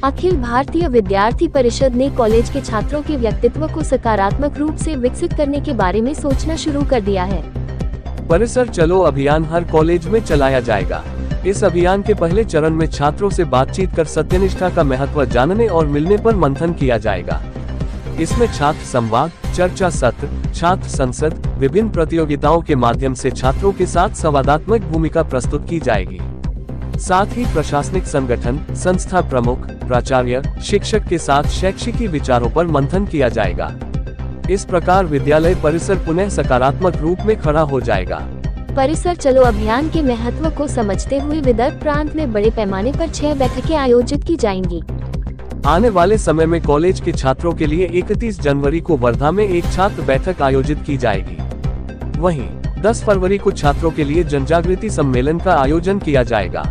अखिल भारतीय विद्यार्थी परिषद ने कॉलेज के छात्रों के व्यक्तित्व को सकारात्मक रूप से विकसित करने के बारे में सोचना शुरू कर दिया है। परिसर चलो अभियान हर कॉलेज में चलाया जाएगा। इस अभियान के पहले चरण में छात्रों से बातचीत कर सत्यनिष्ठा का महत्व जानने और मिलने पर मंथन किया जाएगा। इसमें छात्र संवाद, चर्चा सत्र, छात्र संसद, विभिन्न प्रतियोगिताओं के माध्यम से छात्रों के साथ संवादात्मक भूमिका प्रस्तुत की जाएगी। साथ ही प्रशासनिक संगठन, संस्था प्रमुख, प्राचार्य, शिक्षक के साथ शैक्षिकी विचारों पर मंथन किया जाएगा। इस प्रकार विद्यालय परिसर पुनः सकारात्मक रूप में खड़ा हो जाएगा। परिसर चलो अभियान के महत्व को समझते हुए विदर्भ प्रांत में बड़े पैमाने पर 6 बैठकें आयोजित की जाएंगी। आने वाले समय में कॉलेज के छात्रों के लिए 31 जनवरी को वर्धा में एक छात्र बैठक आयोजित की जाएगी। वहीं 10 फरवरी को छात्रों के लिए जनजागृति सम्मेलन का आयोजन किया जाएगा।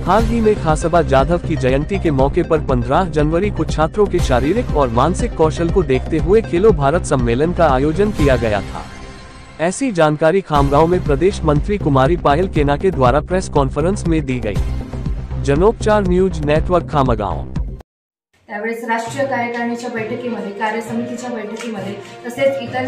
हाल ही में खासबा जाधव की जयंती के मौके पर 15 जनवरी को छात्रों के शारीरिक और मानसिक कौशल को देखते हुए खेलो भारत सम्मेलन का आयोजन किया गया था। ऐसी जानकारी खामगांव में प्रदेश मंत्री कुमारी पायल केना के द्वारा प्रेस कॉन्फ्रेंस में दी गई। जनोपचार न्यूज नेटवर्क खामगांव। त्यावेळेस राष्ट्रीय कार्यकारिणीच्या बैठकीमध्ये, कार्यसमितीच्या बैठकीमध्ये तसेच इतर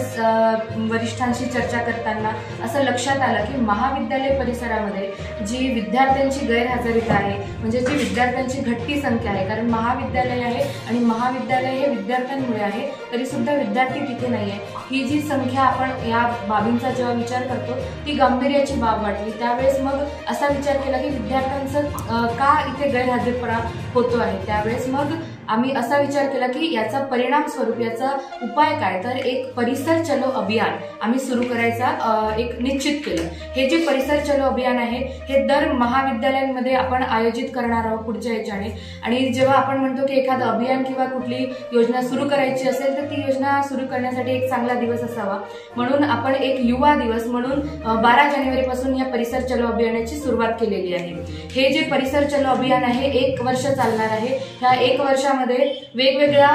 वरिष्ठांशी चर्चा करताना असं लक्षात आलं की महाविद्यालय परिसरामध्ये जी विद्यार्थ्यांची गैरहजेरी आहे, म्हणजे जी विद्यार्थ्यांची घटती संख्या आहे, कारण महाविद्यालय आहे आणि महाविद्यालय हे विद्यार्थ्यांमुळे आहे, तरी सुद्धा विद्यार्थी तिथे नाही आहे। ही जी संख्या आपण या बाबींचा जेव्हा विचार करतो ती गांभीर्याची बाब वाटली। त्यावेळेस मग असा विचार केला की विद्यार्थ्यांचं का इथे गैरहजरपणा होतो आहे। त्यावेळेस मग आम्ही असा विचार केला की याचा परिणाम स्वरूप, याचा उपाय काय, तर एक परिसर चलो अभियान आम्ही सुरू करायचा एक निश्चित केलं। हे जे परिसर चलो अभियान आहे हे दर महाविद्यालयांमध्ये आपण आयोजित करणार आहोत पुढच्या याच्याने। आणि जेव्हा आपण म्हणतो की एखादं अभियान किंवा कुठली योजना सुरू करायची असेल तर ती योजना सुरू करण्यासाठी एक चांगला दिवस असावा, म्हणून आपण एक युवा दिवस म्हणून 12 जानेवारी पासून या परिसर चलो अभियानाची सुरुवात केलेली आहे। हे जे परिसर चलो अभियान आहे 1 वर्ष चालणार आहे। ह्या 1 वर्षामध्ये वेगवेगळ्या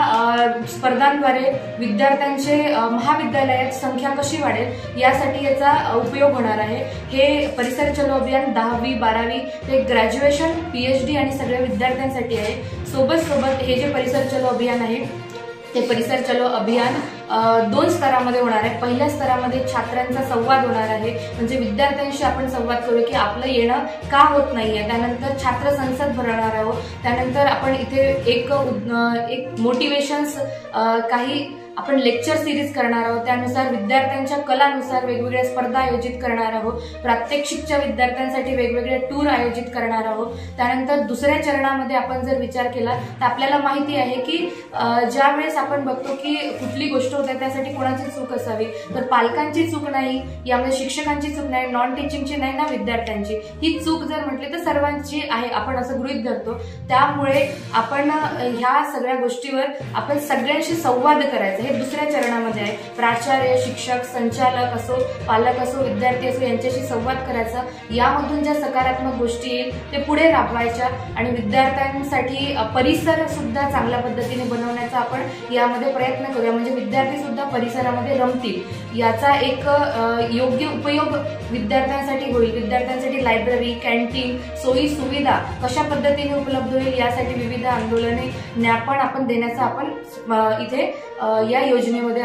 स्पर्धांद्वारे विद्यार्थ्यांचे महाविद्यालयात संख्या कशी वाढेल यासाठी याचा उपयोग होणार आहे। हे परिसर चलो अभियान 10वी 12वी ते ग्रॅज्युएशन, PhD आणि सगळ्या विद्यार्थ्यांसाठी आहे। सोबत हे जे परिसर चलो अभियान आहे ते परिसर चलो अभियान 2 स्तरामध्ये होणार आहे। पहिल्या स्तरामध्ये छात्रांचा संवाद होणार आहे, म्हणजे विद्यार्थ्यांशी आपण संवाद करू की आपलं येणं का होत नाहीये। त्यानंतर छात्र संसद भरवणार आहोत। त्यानंतर आपण इथे एक मोटिवेशन्स काही आपण लेक्चर सिरीज करणार आहोत। त्यानुसार विद्यार्थ्यांच्या कलानुसार वेगवेगळ्या स्पर्धा आयोजित करणार आहोत। प्रात्यक्षिकच्या विद्यार्थ्यांसाठी वेगवेगळे टूर आयोजित करणार आहोत। त्यानंतर दुसऱ्या चरणामध्ये आपण जर विचार केला तर आपल्याला माहिती आहे की ज्या वेळेस आपण बघतो की कुठली गोष्ट होते त्यासाठी कोणाची चूक असावी, तर पालकांची चूक नाही, यामध्ये शिक्षकांची चूक नाही, नॉन टीचिंगची नाही ना विद्यार्थ्यांची। ही चूक जर म्हटली तर सर्वांची आहे, आपण असं गृहीत धरतो। त्यामुळे आपण ह्या सगळ्या गोष्टीवर आपण सगळ्यांशी संवाद करायचा, हे दुसऱ्या चरणामध्ये आहे। प्राचार्य, शिक्षक, संचालक असो, पालक असो, विद्यार्थी असो यांच्याशी संवाद करायचा। यामधून ज्या सकारात्मक गोष्टी येईल ते पुढे राबवायच्या आणि विद्यार्थ्यांसाठी परिसर सुद्धा चांगल्या पद्धतीने बनवण्याचा आपण यामध्ये प्रयत्न करूया, म्हणजे विद्यार्थी सुद्धा परिसरामध्ये रमतील। याचा एक योग्य उपयोग विद्यार्थ्यांसाठी होईल। विद्यार्थ्यांसाठी लायब्ररी, कॅन्टीन, सोयी सुविधा कशा पद्धतीने उपलब्ध होईल यासाठी विविध आंदोलने, ज्ञापन आपण देण्याचा आपण इथे या योजनेमध्ये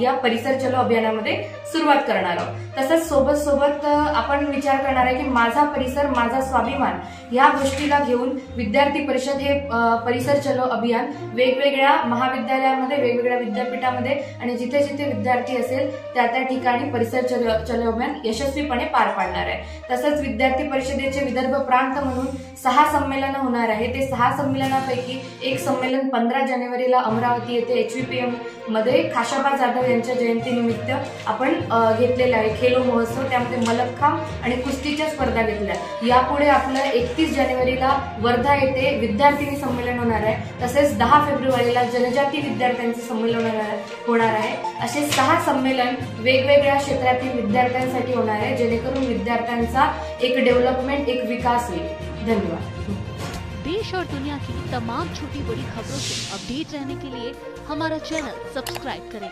या परिसर चलो अभियानामध्ये सुरुवात करणार आहोत। तसंच सोबत आपण विचार करणार आहे की माझा परिसर माझा स्वाभिमान या गोष्टीला घेऊन विद्यार्थी परिषद हे परिसर चलो अभियान वेगवेगळ्या महाविद्यालयामध्ये, वेगवेगळ्या विद्यापीठामध्ये आणि जिथे जिथे विद्यार्थी असेल त्या ठिकाणी परिसर चलो अभियान यशस्वीपणे पार पाडणार आहे। तसंच विद्यार्थी परिषदेचे विदर्भ प्रांत म्हणून 6 संमेलनं होणार आहे। ते 6 संमेलनापैकी एक संमेलन 15 जानेवारीला अमरावती येथे HVPM मध्ये खाशाबा जाधव यांच्या जयंतीनिमित्त आपण घेतलेला आहे खेलो महोत्सव। त्यामध्ये मलखांब आणि कुस्तीच्या स्पर्धा घेतल्या। यापुढे आपलं 31 जानेवारीला वर्धा येथे विद्यार्थिनी संमेलन होणार आहे। तसेच 10 फेब्रुवारीला जनजाती विद्यार्थ्यांचे संमेलन होणार आहे। असे 6 संमेलन वेगवेगळ्या क्षेत्रातील विद्यार्थ्यांसाठी होणार आहे, जेणेकरून विद्यार्थ्यांचा एक डेव्हलपमेंट, एक विकास होईल। धन्यवाद। देश और दुनिया की तमाम छोटी बड़ी खबरों से अपडेट रहने के लिए हमारा चैनल सब्सक्राइब करें।